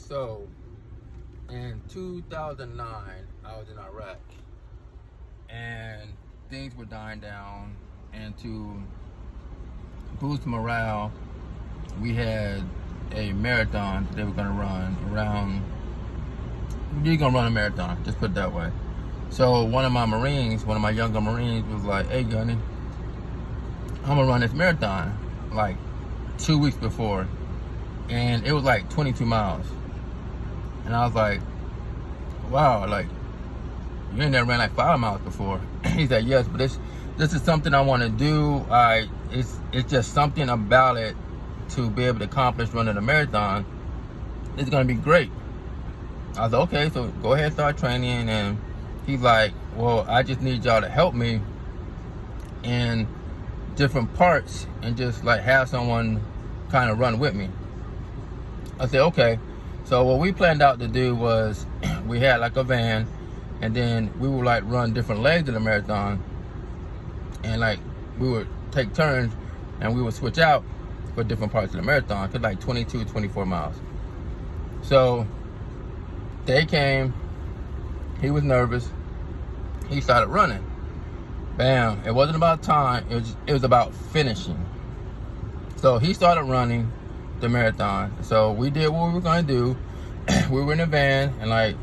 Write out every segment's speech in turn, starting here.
So, in 2009, I was in Iraq, and things were dying down. And to boost morale, we had a marathon that they were going to run around. You're going to run a marathon, just put it that way. So one of my younger Marines was like, "Hey, Gunny, I'm going to run this marathon," like 2 weeks before. And it was like 22 miles. And I was like, wow, like, you ain't never ran like 5 miles before. He said, yes, but this is something I want to do. It's just something about it to be able to accomplish running a marathon. It's going to be great. I was like, okay, so go ahead and start training. And he's like, well, I just need y'all to help me in different parts and just like have someone kind of run with me. I said, okay. So what we planned out to do was we had like a van, and then we would like run different legs of the marathon, and like we would take turns and we would switch out for different parts of the marathon. Cause like 22, 24 miles. So they came, he was nervous, he started running. Bam, it wasn't about time, it was about finishing. So he started running the marathon. So we did what we were gonna do. We were in a van, and like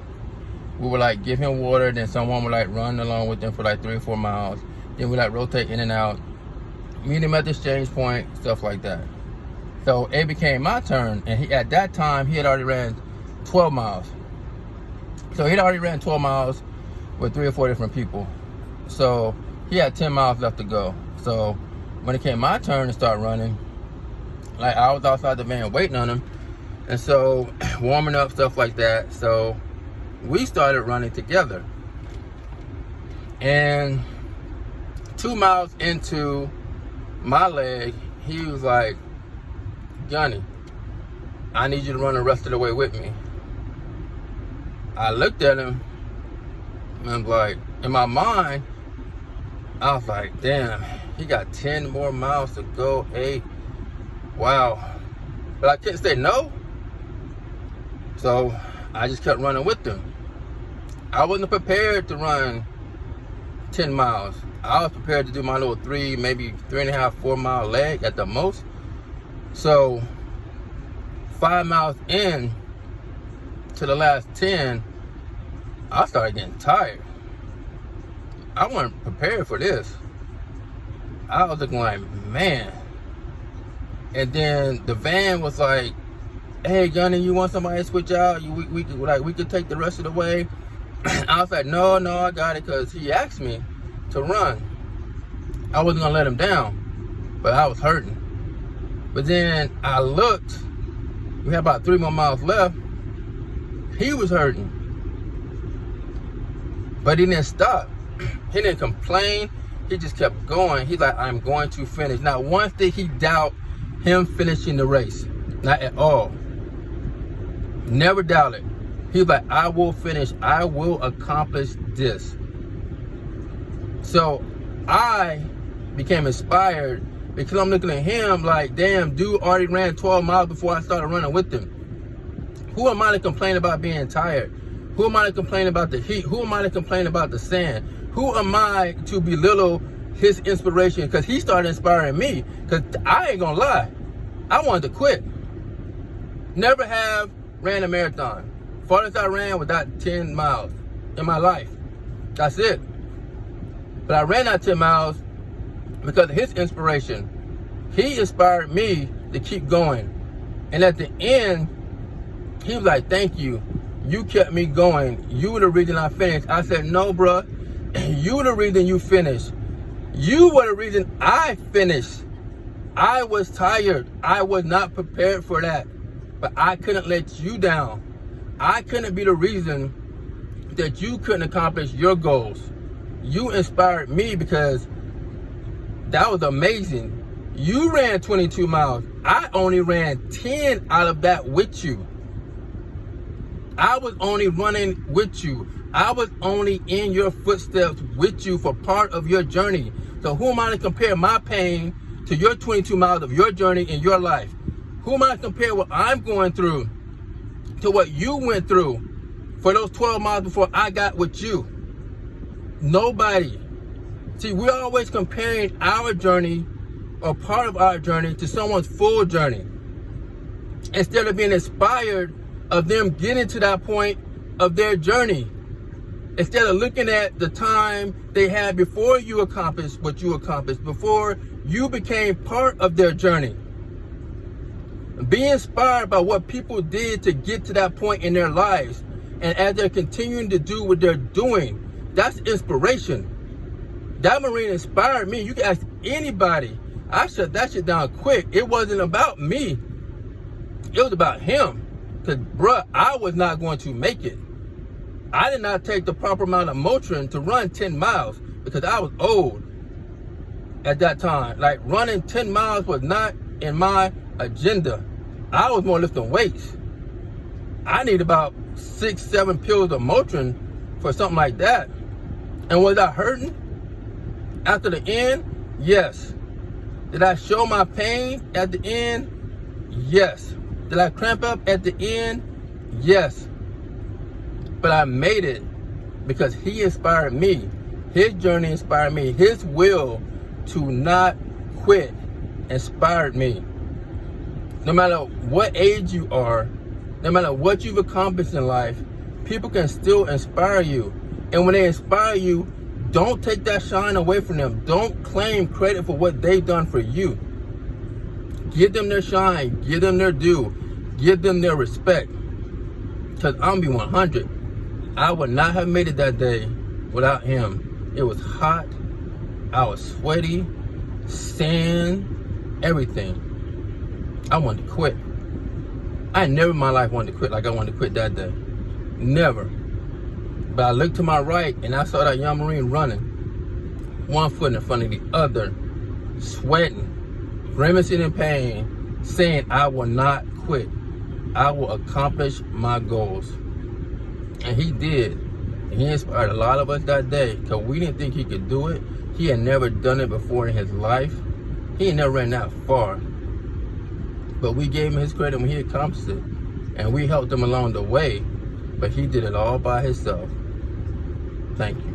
we would like give him water, then someone would like run along with him for like 3 or 4 miles. Then we like rotate in and out, meet him at the exchange point, stuff like that. So it became my turn, and at that time he had already ran 12 miles. So he'd already ran 12 miles with 3 or 4 different people. So he had 10 miles left to go. So when it came my turn to start running, like I was outside the van waiting on him, and so warming up, stuff like that. So we started running together, and 2 miles into my leg, he was like, "Gunny, I need you to run the rest of the way with me." I looked at him and I'm like, in my mind, I was like, damn, he got 10 more miles to go, 8. Wow. But I couldn't say no. So I just kept running with them. I wasn't prepared to run 10 miles. I was prepared to do my little 3, maybe 3.5, 4 mile leg at the most. So 5 miles in to the last 10, I started getting tired. I wasn't prepared for this. I was looking like, man. And then the van was like, "Hey, Gunny, you want somebody to switch out? We could take the rest of the way." I was like, no, I got it, because he asked me to run. I wasn't gonna let him down, but I was hurting. But then I looked, we had about 3 more miles left. He was hurting, but he didn't stop. He didn't complain. He just kept going. He's like, "I'm going to finish." Not once did he doubt him finishing the race. Not at all. Never doubted. He was like, "I will finish. I will accomplish this." So I became inspired, because I'm looking at him like, damn, dude already ran 12 miles before I started running with him. Who am I to complain about being tired? Who am I to complain about the heat? Who am I to complain about the sand? Who am I to belittle his inspiration? Because he started inspiring me. Because I ain't gonna lie, I wanted to quit. Never have ran a marathon. Farthest I ran was that 10 miles in my life. That's it. But I ran that 10 miles because of his inspiration. He inspired me to keep going. And at the end, he was like, "Thank you. You kept me going. You were the reason I finished." I said, "No, bruh. You were the reason you finished. You were the reason I finished. I was tired. I was not prepared for that. But I couldn't let you down. I couldn't be the reason that you couldn't accomplish your goals. You inspired me, because that was amazing. You ran 22 miles. I only ran 10 out of that with you. I was only running with you. I was only in your footsteps with you for part of your journey. So who am I to compare my pain to your 22 miles of your journey in your life? Who am I to compare what I'm going through to what you went through for those 12 miles before I got with you. Nobody. See, we're always comparing our journey or part of our journey to someone's full journey, instead of being inspired of them getting to that point of their journey. Instead of looking at the time they had before you accomplished what you accomplished, before you became part of their journey. Be inspired by what people did to get to that point in their lives. And as they're continuing to do what they're doing, that's inspiration. That Marine inspired me. You can ask anybody. I shut that shit down quick. It wasn't about me. It was about him. Because, bruh, I was not going to make it. I did not take the proper amount of Motrin to run 10 miles because I was old at that time. Like, running 10 miles was not in my agenda. I was more lifting weights. I need about 6-7 pills of Motrin for something like that. And was I hurting after the end? Yes. Did I show my pain at the end? Yes. Did I cramp up at the end? Yes. But I made it because he inspired me. His journey inspired me. His will to not quit inspired me. No matter what age you are, no matter what you've accomplished in life, people can still inspire you. And when they inspire you, don't take that shine away from them. Don't claim credit for what they've done for you. Give them their shine. Give them their due. Give them their respect. Because I'm going to be 100. I would not have made it that day without him. It was hot. I was sweaty. Sand. Everything. I wanted to quit. I never in my life wanted to quit like I wanted to quit that day. Never. But I looked to my right and I saw that young Marine running. One foot in front of the other. Sweating. Grimacing in pain. Saying, I will not quit. I will accomplish my goals. And he did. He inspired a lot of us that day because we didn't think he could do it. He had never done it before in his life. He had never ran that far. But we gave him his credit when he accomplished it. And we helped him along the way. But he did it all by himself. Thank you.